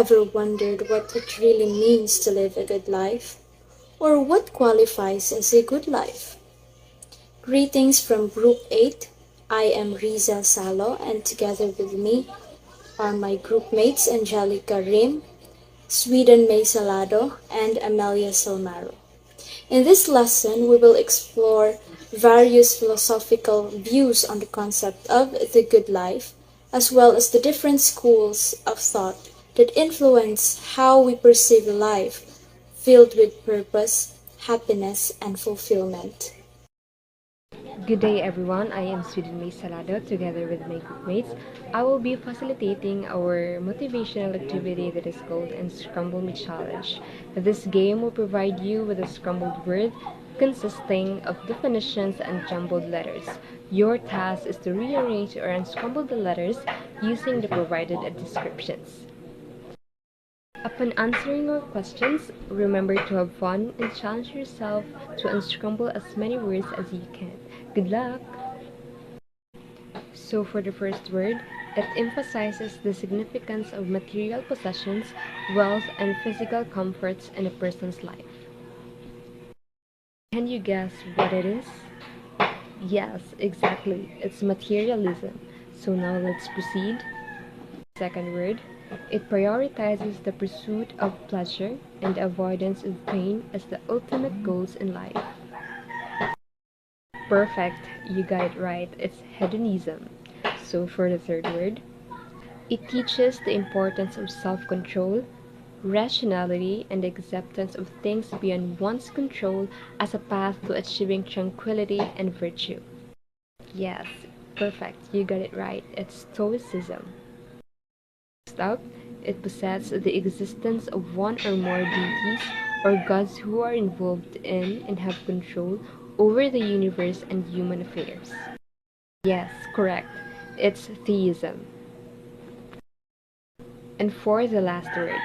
ever wondered what it really means to live a good life? Or what qualifies as a good life? Greetings from Group 8. I am Riza Salo, and together with me are my group mates Angelica Rim, Sweden May Salado, and Amelia Salmaro. In this lesson, we will explore various philosophical views on the concept of the good life, as well as the different schools of thought that influence how we perceive life filled with purpose, happiness, and fulfillment. Good day everyone, I am Sweden May Salado together with my groupmates. I will be facilitating our motivational activity that is called Unscramble Me Challenge. This game will provide you with a scrambled word consisting of definitions and jumbled letters. Your task is to rearrange or unscramble the letters using the provided descriptions. Upon answering our questions, remember to have fun and challenge yourself to unscramble as many words as you can. Good luck! So for the first word, it emphasizes the significance of material possessions, wealth, and physical comforts in a person's life. Can you guess what it is? Yes, exactly. It's materialism. So now let's proceed. Second word, it prioritizes the pursuit of pleasure and the avoidance of pain as the ultimate goals in life. Perfect, you got it right. It's hedonism. So for the third word, it teaches the importance of self-control, rationality, and acceptance of things beyond one's control as a path to achieving tranquility and virtue. Yes, perfect, you got it right. It's stoicism. Next up, it possesses the existence of one or more deities or gods who are involved in and have control over the universe and human affairs. Yes, correct. It's theism. And for the last word,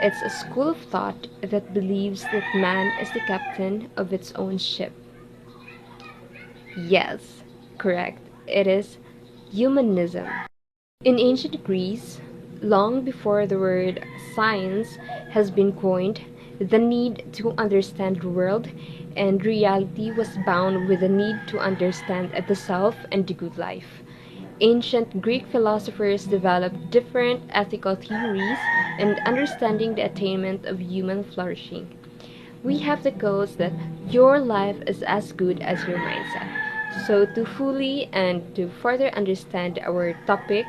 it's a school of thought that believes that man is the captain of its own ship. Yes, correct. It is humanism. In ancient Greece, long before the word science has been coined, the need to understand the world and reality was bound with the need to understand the self and the good life. Ancient Greek philosophers developed different ethical theories and understanding the attainment of human flourishing. We have the goals that your life is as good as your mindset. So, to fully and to further understand our topic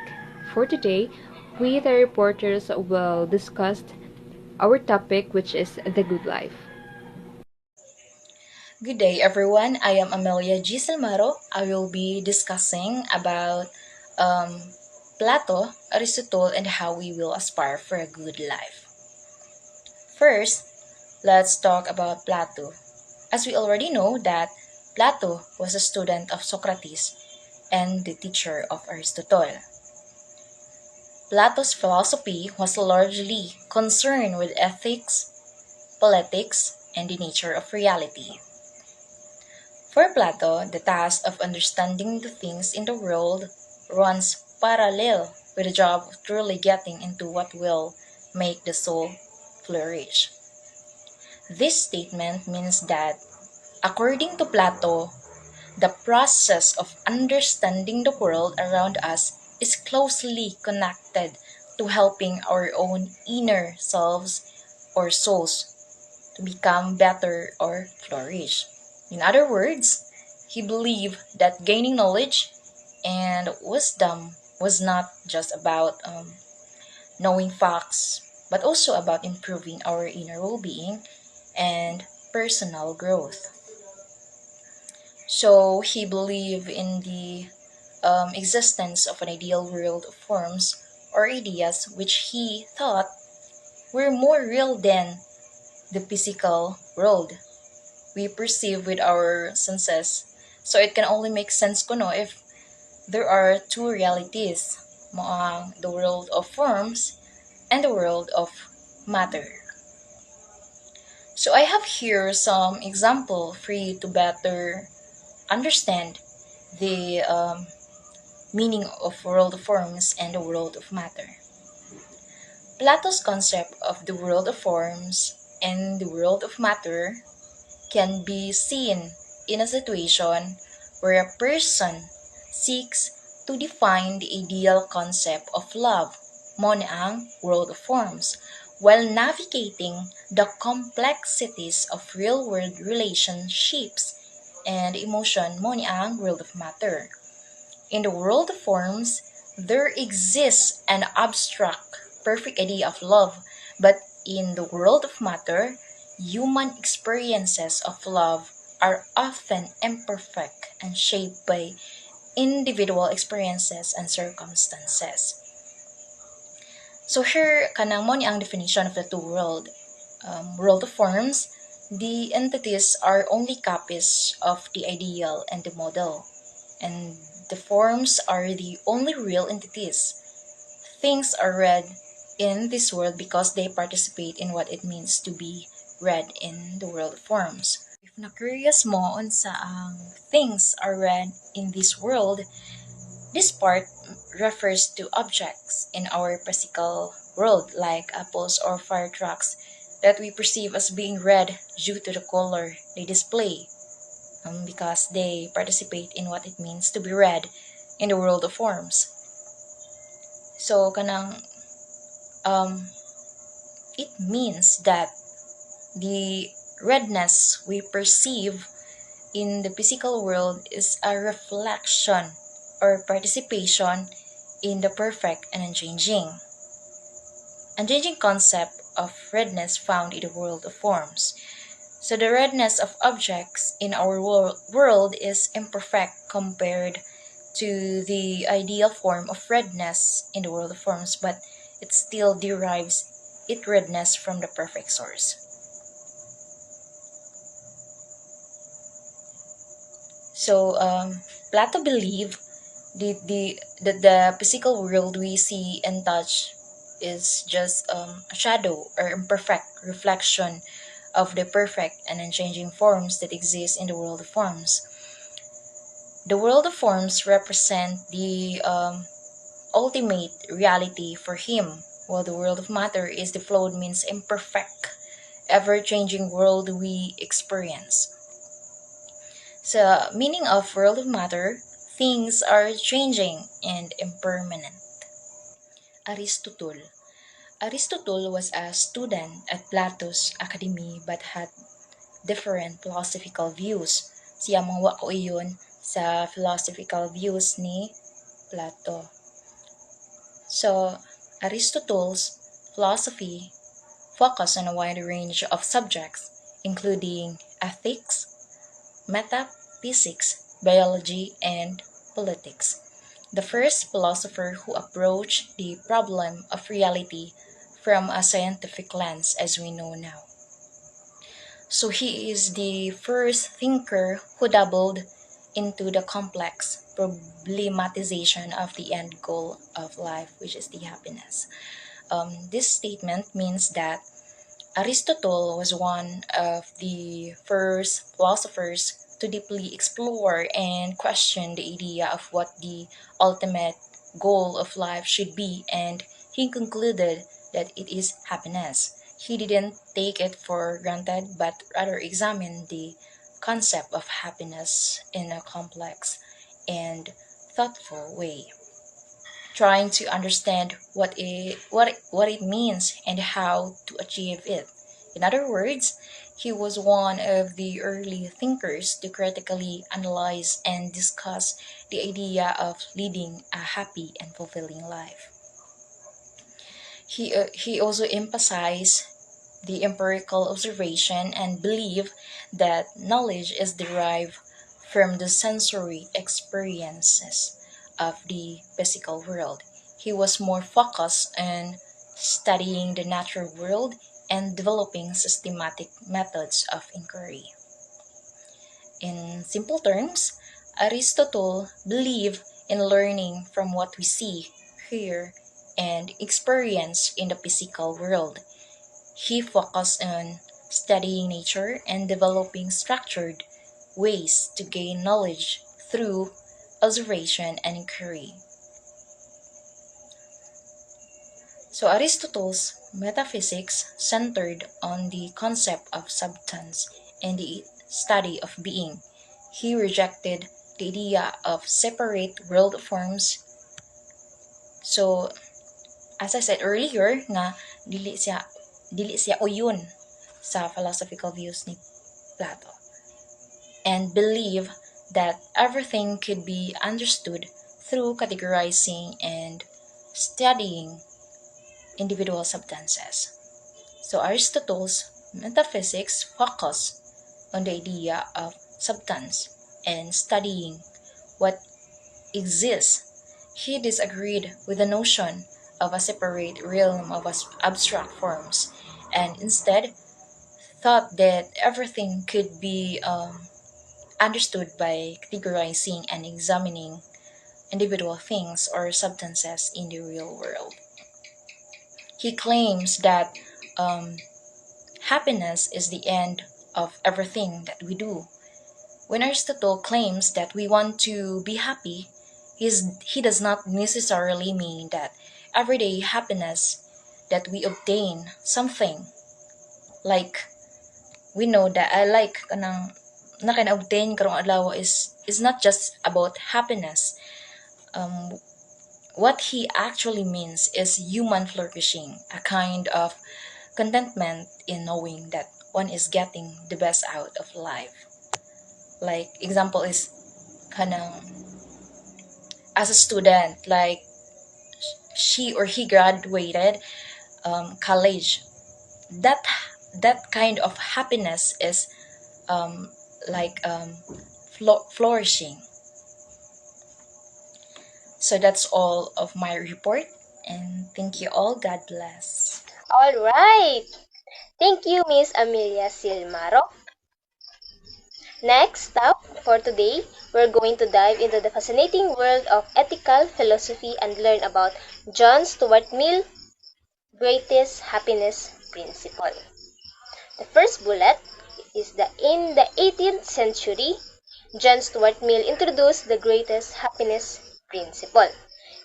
for today, we, the reporters, will discuss our topic, which is the good life. Good day, everyone. I am Amelia G. Salmaro. I will be discussing about Plato, Aristotle, and how we will aspire for a good life. First, let's talk about Plato. As we already know that Plato was a student of Socrates and the teacher of Aristotle. Plato's philosophy was largely concerned with ethics, politics, and the nature of reality. For Plato, the task of understanding the things in the world runs parallel with the job of truly getting into what will make the soul flourish. This statement means that, according to Plato, the process of understanding the world around us is closely connected to helping our own inner selves or souls to become better or flourish. In other words, he believed that gaining knowledge and wisdom was not just about knowing facts, but also about improving our inner well being and personal growth. So he believed in the existence of an ideal world of forms or ideas which he thought were more real than the physical world we perceive with our senses. So it can only make sense kuno if there are two realities, the world of forms and the world of matter. So I have here some example for you to better understand the meaning of world of forms and the world of matter. Plato's concept of the world of forms and the world of matter can be seen in a situation where a person seeks to define the ideal concept of love, mo ni ang world of forms, while navigating the complexities of real-world relationships and emotion, mo ni ang world of matter. In the world of forms, there exists an abstract, perfect idea of love, but in the world of matter, human experiences of love are often imperfect and shaped by individual experiences and circumstances. So here, kanang mo ni ang definition of the two world. World of forms, the entities are only copies of the ideal and the model, and the forms are the only real entities. Things are read in this world because they participate in what it means to be read in the world of forms. If na-curious mo unsa ang things are read in this world, this part refers to objects in our physical world like apples or fire trucks that we perceive as being red due to the color they display, because they participate in what it means to be red in the world of forms. So kanang it means that the redness we perceive in the physical world is a reflection or participation in the perfect and unchanging concept of redness found in the world of forms. So the redness of objects in our world is imperfect compared to the ideal form of redness in the world of forms, but it still derives its redness from the perfect source. So Plato believed the physical world we see and touch is just a shadow or imperfect reflection of the perfect and unchanging forms that exist in the world of forms. The world of forms represent the ultimate reality for him, while the world of matter is the flowed means imperfect, ever-changing world we experience. So, meaning of world of matter, things are changing and impermanent. Aristotle. Aristotle was a student at Plato's academy but had different philosophical views. Siya mangwa ko iyon sa philosophical views ni Plato. So, Aristotle's philosophy focused on a wide range of subjects, including ethics, metaphysics, biology, and politics. The first philosopher who approached the problem of reality from a scientific lens as we know now. So he is the first thinker who dabbled into the complex problematization of the end goal of life, which is the happiness. This statement means that Aristotle was one of the first philosophers to deeply explore and question the idea of what the ultimate goal of life should be, and he concluded that it is happiness. He didn't take it for granted, but rather examined the concept of happiness in a complex and thoughtful way, trying to understand what it means and how to achieve it. In other words, he was one of the early thinkers to critically analyze and discuss the idea of leading a happy and fulfilling life. He also emphasized the empirical observation and believed that knowledge is derived from the sensory experiences of the physical world. He was more focused on studying the natural world and developing systematic methods of inquiry. In simple terms, Aristotle believed in learning from what we see, hear, and experience in the physical world. He focused on studying nature and developing structured ways to gain knowledge through observation and inquiry. So Aristotle's metaphysics centered on the concept of substance and the study of being. He rejected the idea of separate world forms. So as I said earlier nga dili siya uyon sa philosophical views ni Plato, and believe that everything could be understood through categorizing and studying individual substances. So Aristotle's metaphysics focus on the idea of substance and studying what exists. He disagreed with the notion of a separate realm of abstract forms, and instead thought that everything could be understood by categorizing and examining individual things or substances in the real world. He claims that um, happiness is the end of everything that we do. When Aristotle claims that we want to be happy, he does not necessarily mean that everyday happiness that we obtain something like we know that I like kanang na obtain karong adlaw is not just about happiness. What he actually means is human flourishing, a kind of contentment in knowing that one is getting the best out of life. Like example is kanang as a student, like she or he graduated college. That that kind of happiness is like flourishing. So that's all of my report, and thank you all. God bless. All right. Thank you, Miss Amelia Silmaro. Next up for today, we're going to dive into the fascinating world of ethical philosophy and learn about John Stuart Mill, greatest happiness principle. The first bullet is that in the 18th century, John Stuart Mill introduced the greatest happiness principle.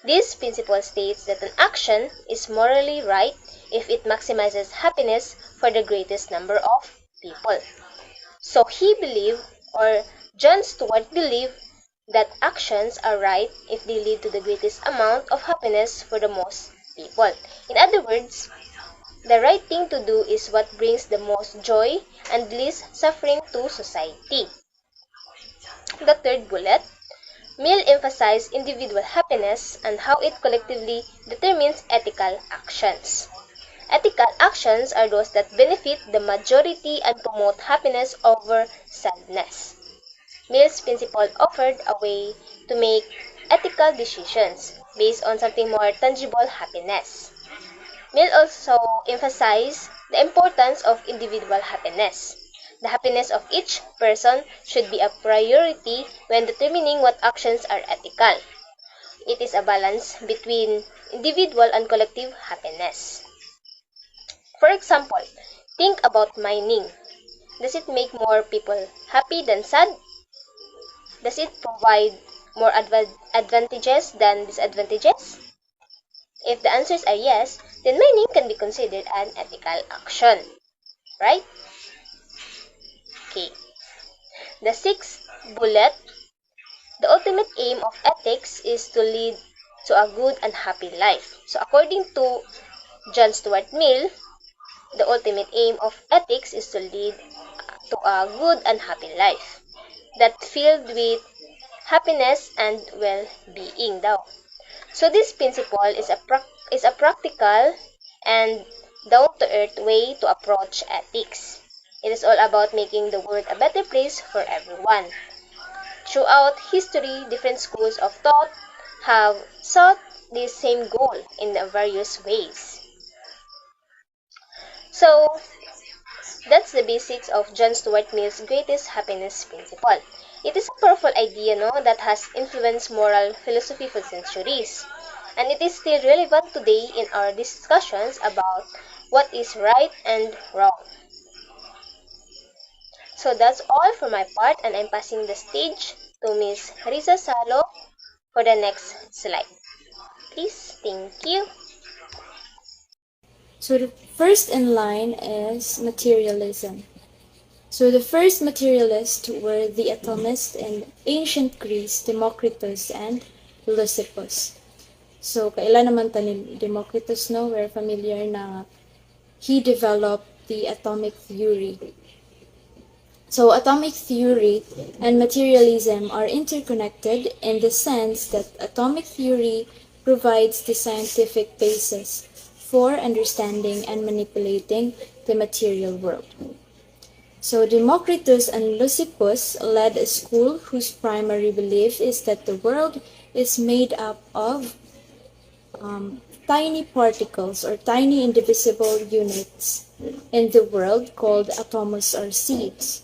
This principle states that an action is morally right if it maximizes happiness for the greatest number of people. So he believed, or John Stuart believed, that actions are right if they lead to the greatest amount of happiness for the most people. In other words, the right thing to do is what brings the most joy and least suffering to society. The third bullet, Mill emphasized individual happiness and how it collectively determines ethical actions. Ethical actions are those that benefit the majority and promote happiness over sadness. Mill's principle offered a way to make ethical decisions based on something more tangible, happiness. Mill also emphasized the importance of individual happiness. The happiness of each person should be a priority when determining what actions are ethical. It is a balance between individual and collective happiness. For example, think about mining. Does it make more people happy than sad? Does it provide more advantages than disadvantages? If the answers are yes, then mining can be considered an ethical action. Right? Okay. The sixth bullet, the ultimate aim of ethics is to lead to a good and happy life. So according to John Stuart Mill, the ultimate aim of ethics is to lead to a good and happy life that filled with happiness and well-being daw. So this principle is a practical and down-to-earth way to approach ethics. It is all about making the world a better place for everyone. Throughout history, different schools of thought have sought this same goal in various ways. So, that's the basics of John Stuart Mill's greatest happiness principle. It is a powerful idea, no, that has influenced moral philosophy for centuries. And it is still relevant today in our discussions about what is right and wrong. So that's all for my part, and I'm passing the stage to Ms. Risa Salo for the next slide. Please, thank you. So the first in line is materialism. So the first materialists were the atomists in ancient Greece, Democritus and Lysippus. So kailan naman ta ni Democritus, no? We're familiar na he developed the atomic theory. So atomic theory and materialism are interconnected in the sense that atomic theory provides the scientific basis for understanding and manipulating the material world. So Democritus and Lysippus led a school whose primary belief is that the world is made up of tiny particles or tiny indivisible units in the world called atoms or seeds.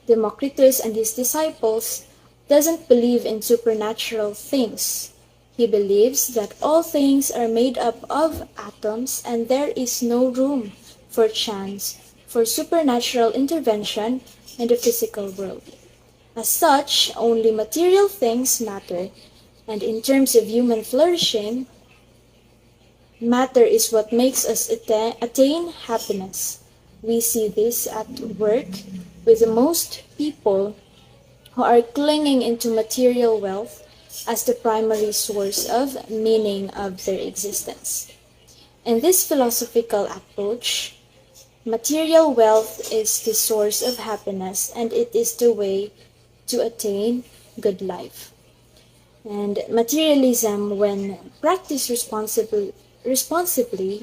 Democritus and his disciples doesn't believe in supernatural things. He believes that all things are made up of atoms and there is no room for chance, for supernatural intervention in the physical world. As such, only material things matter, and in terms of human flourishing, matter is what makes us attain happiness. We see this at work with most people who are clinging into material wealth as the primary source of meaning of their existence. In this philosophical approach, material wealth is the source of happiness and it is the way to attain good life. And materialism, when practiced responsibly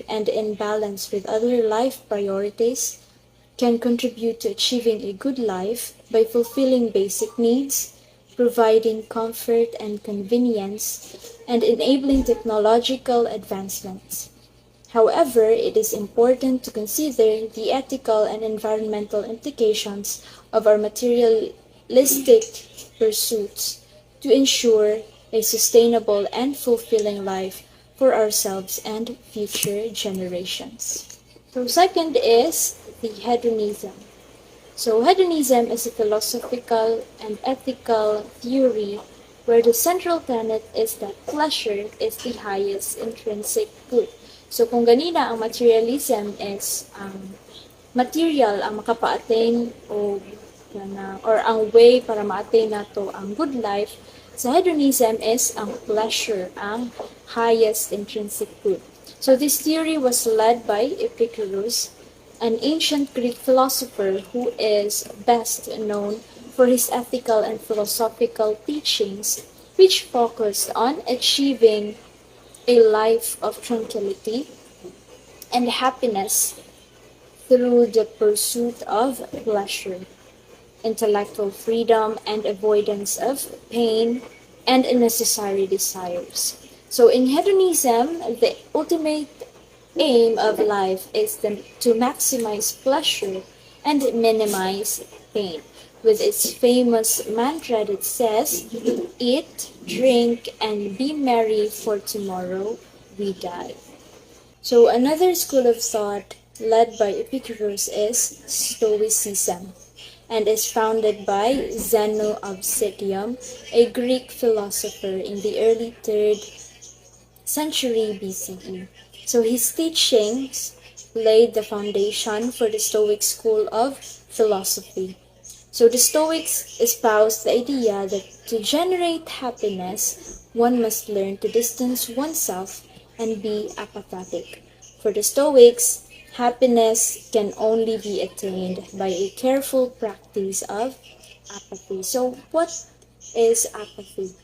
and in balance with other life priorities, can contribute to achieving a good life by fulfilling basic needs, providing comfort and convenience, and enabling technological advancements. However, it is important to consider the ethical and environmental implications of our materialistic pursuits to ensure a sustainable and fulfilling life for ourselves and future generations. So second is the hedonism. So hedonism is a philosophical and ethical theory where the central tenet is that pleasure is the highest intrinsic good. So kung ganina ang materialism is ang material ang makapa-attain or ang way para ma-attain nato ang good life, sa hedonism is ang pleasure ang highest intrinsic good. So this theory was led by Epicurus, an ancient Greek philosopher who is best known for his ethical and philosophical teachings, which focused on achieving a life of tranquility and happiness through the pursuit of pleasure, intellectual freedom, and avoidance of pain and unnecessary desires. So in hedonism, the ultimate aim of life is to maximize pleasure and minimize pain, with its famous mantra that says, "Eat, drink, and be merry, for tomorrow we die." So another school of thought led by Epicurus is Stoicism, and is founded by Zeno of Citium, a Greek philosopher in the early 3rd century BCE. So his teachings laid the foundation for the Stoic school of philosophy. So the Stoics espoused the idea that to generate happiness, one must learn to distance oneself and be apathetic. For the Stoics, happiness can only be attained by a careful practice of apathy. So what is apathy?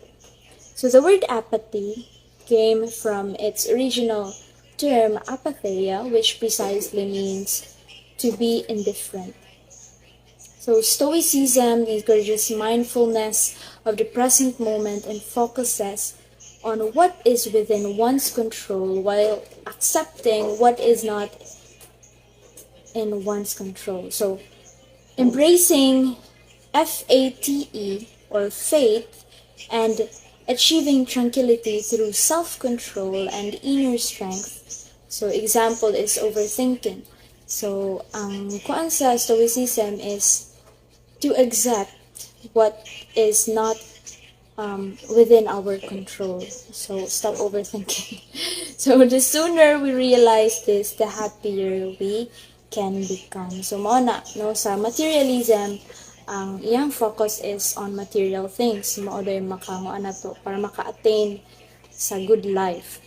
So the word apathy came from its original term apatheia, which precisely means to be indifferent. So Stoicism encourages mindfulness of the present moment and focuses on what is within one's control while accepting what is not in one's control. So embracing FATE or faith and achieving tranquility through self-control and inner strength. So example is overthinking. So ang kuan sa Stoicism is to accept what is not within our control. So stop overthinking. So the sooner we realize this, the happier we can become. So mona, no, sa materialism, ang iyang focus is on material things. Mao day na to para maka-attain sa good life.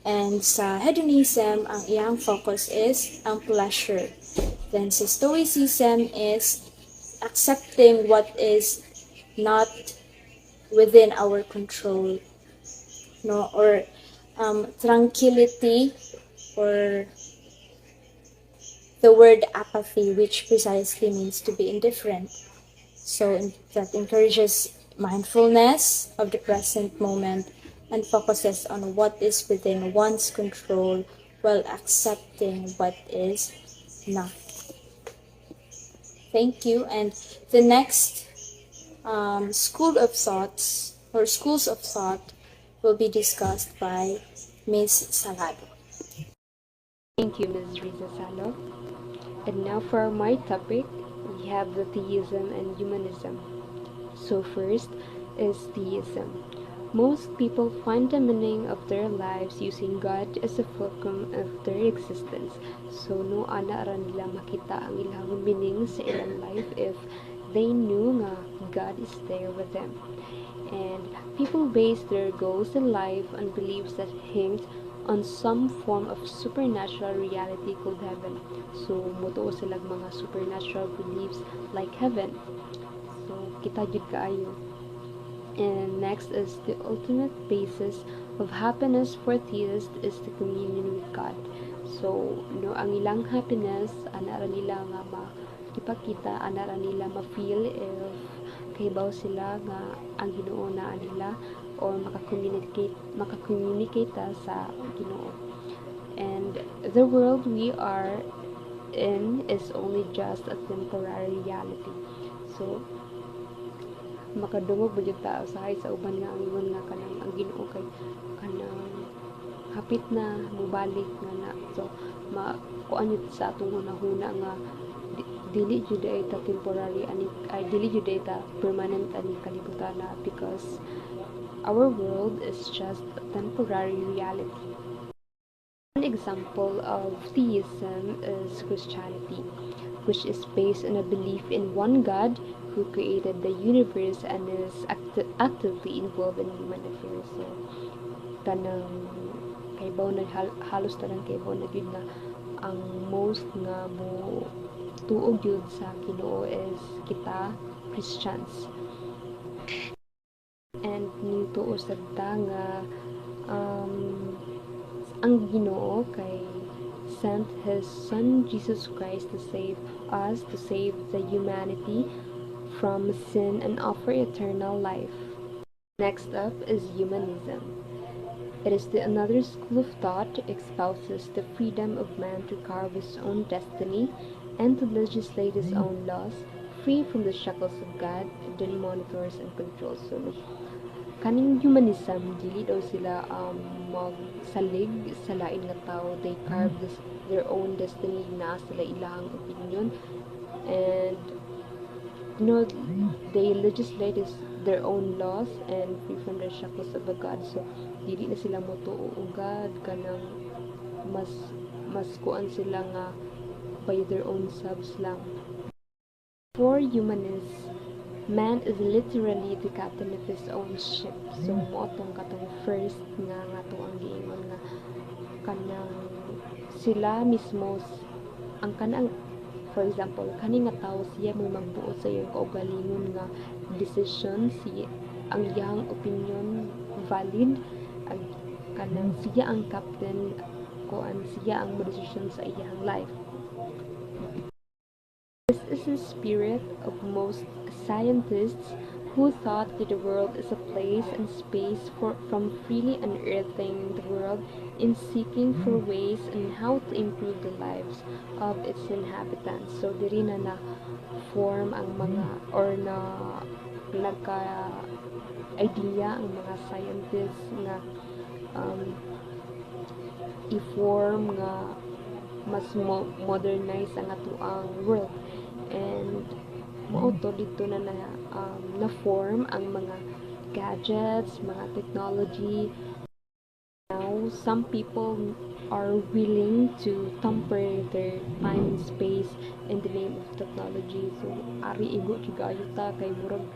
And sa hedonism, ang iyang focus is ang pleasure. Then sa stoicism is accepting what is not within our control, no, or tranquility, or the word apathy, which precisely means to be indifferent. So that encourages mindfulness of the present moment and focuses on what is within one's control while accepting what is not. Thank you. And the next school of thoughts or schools of thought will be discussed by Ms. Salado. Thank you, Ms. Riza Salo. And now for my topic, we have the theism and humanism. So first is theism. Most people find the meaning of their lives using God as a fulcrum of their existence. So no ana ra nila makita ang ilang meaning sa ilang life if they knew nga God is there with them. And people base their goals in life on beliefs that hinged on some form of supernatural reality called heaven. So mutuo silang mga supernatural beliefs like heaven. So kita jud kaayo. And next is the ultimate basis of happiness for theists is the communion with God. So, no, ang ilang happiness, ana ra nila nga ipakita, ana ra nila ma-feel if kahibaw sila nga ang Ginoo na nila or maka-communicate sa Ginoo. And the world we are in is only just a temporary reality. So, makadungog ba jud ta usahay sa uban nga ang ingon nga kanang ang Ginoo kay kanang hapit na mubalik nga na. So kuan yun sa atong hunahuna nga dili jud ta temporary ani ay dili jud ta permanent ani kalibutan na, because our world is just a temporary reality. One example of theism is Christianity, which is based on a belief in one God who created the universe and is actively involved in human affairs. So, kanang kaybaw na halos tanang kaybaw na gyud na ang most nga mo tuog gyud sa Ginoo is kita Christians. And nituo sad ta nga ang Ginoo kay sent His Son Jesus Christ to save us, to save the humanity from sin and offer eternal life. Next up is humanism. It is another school of thought espouses the freedom of man to carve his own destiny and to legislate his own laws, free from the shackles of God, that monitors and controls. So, kaning humanism, dili daw sila magsalig sa lain nga tao. They carve their own destiny, na sila ilang opinion, and they legislate their own laws and free from the shackles of the God. So dili na sila motuo og God, kanang mas kuan sila nga by their own selves lang. For humanists, man is literally the captain of his own ship. So motong katong first nga to ang giingon nga kanang sila mismo ang kanang, for example, kani nga tao siya may magbuo sa iyang kaugalingon nga decision, ang iyang opinion valid, ang kanang siya ang captain, kuan siya ang decision sa iyang life. This is the spirit of most scientists who thought that the world is a place and space from freely unearthing the world in seeking for ways on how to improve the lives of its inhabitants. So diri na form ang mga or na nagka-idea ang mga scientists nga i-form nga mas modernize ang atuang world, and mauto dito na form ang mga gadgets, mga technology. Now, some people are willing to temper their time and space in the name of technology. So, ari igo juga ayo ta kay murag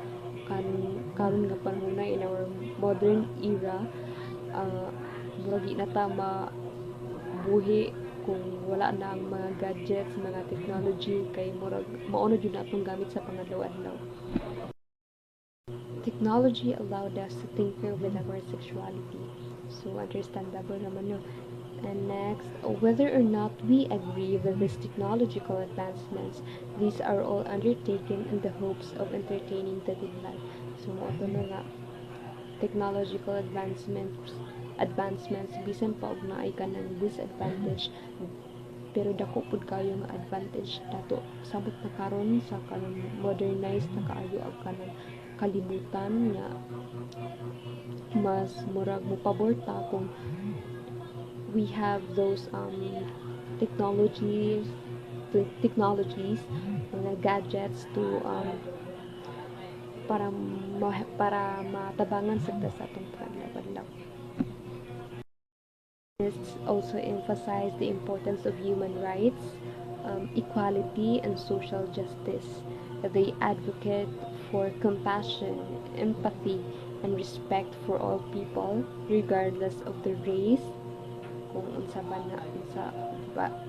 karon nga panahon in our modern era, uh, murag di na ta mabuhi kung wala na ang mga gadgets, mga technology kay murag mao na jud natong gamit sa pangadlaw-adlaw. Technology allowed us to tinker with our sexuality. So, understandable naman yun. And next, whether or not we agree with these technological advancements, these are all undertaken in the hopes of entertaining the good life. So, ito na nga, technological advancements bisan pa og naay kanang disadvantage, pero dako pud kayo nga advantage dato sabot na karon sa kanang modernized na kaayo ang kanang kalibutan nga mas murag mo pabor ta kung we have those technologies mga gadgets to para matabangan sa atong panadlaw. Also emphasize the importance of human rights, equality, and social justice. They advocate for compassion, empathy, and respect for all people, regardless of their race, kung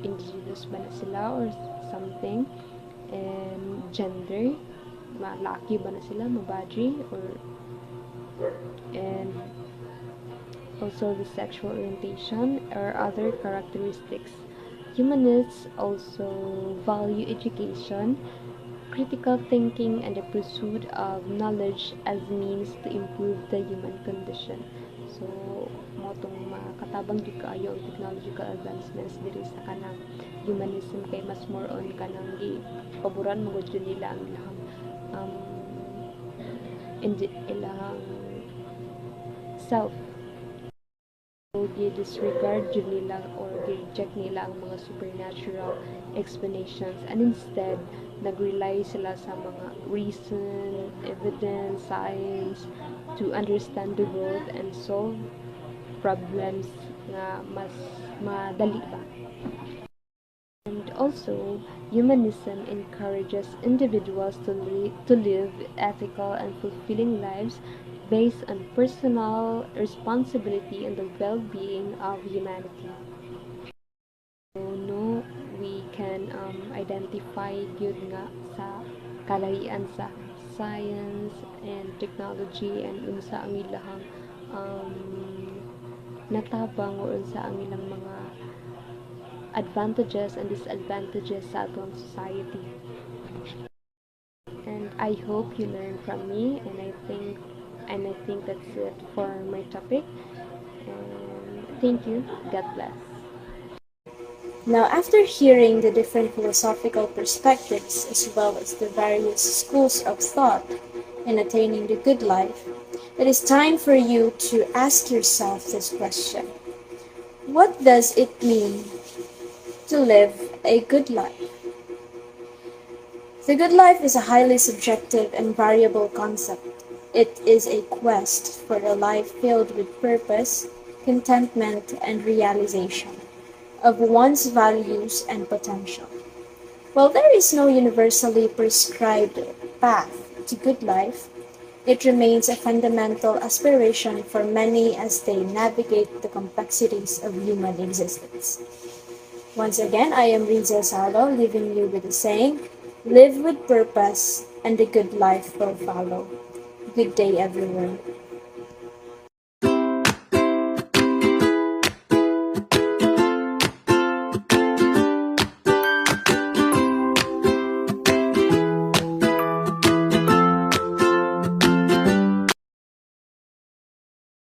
indigenous ba na sila or something, and gender, malaki ba na sila, mabadri, and also the sexual orientation or other characteristics. Humanists also value education, critical thinking, and the pursuit of knowledge as means to improve the human condition. So, motong makatabang jud kaayo ang technological advancements diri sa kanang humanism kay mas more on kanang paboran mo jud nila ang ilahang self. So, disregard jud nila or reject nila ang mga supernatural explanations and instead nag-rely sila sa mga reason, evidence, science to understand the world and solve problems nga mas madali ba. And also, humanism encourages individuals to live ethical and fulfilling lives based on personal responsibility and the well-being of humanity. So, no, we can identify good nga sa kalahian sa science and technology and unsa ang ilahang natabang o unsa ang ilang mga advantages and disadvantages sa atong society. And I hope you learn from me, and I think that's it for my topic. And thank you. God bless. Now, after hearing the different philosophical perspectives as well as the various schools of thought in attaining the good life, it is time for you to ask yourself this question. What does it mean to live a good life? The good life is a highly subjective and variable concept. It is a quest for a life filled with purpose, contentment, and realization of one's values and potential. While there is no universally prescribed path to good life, it remains a fundamental aspiration for many as they navigate the complexities of human existence. Once again, I am Riza Salo, leaving you with the saying, live with purpose and the good life will follow. Good day, everyone.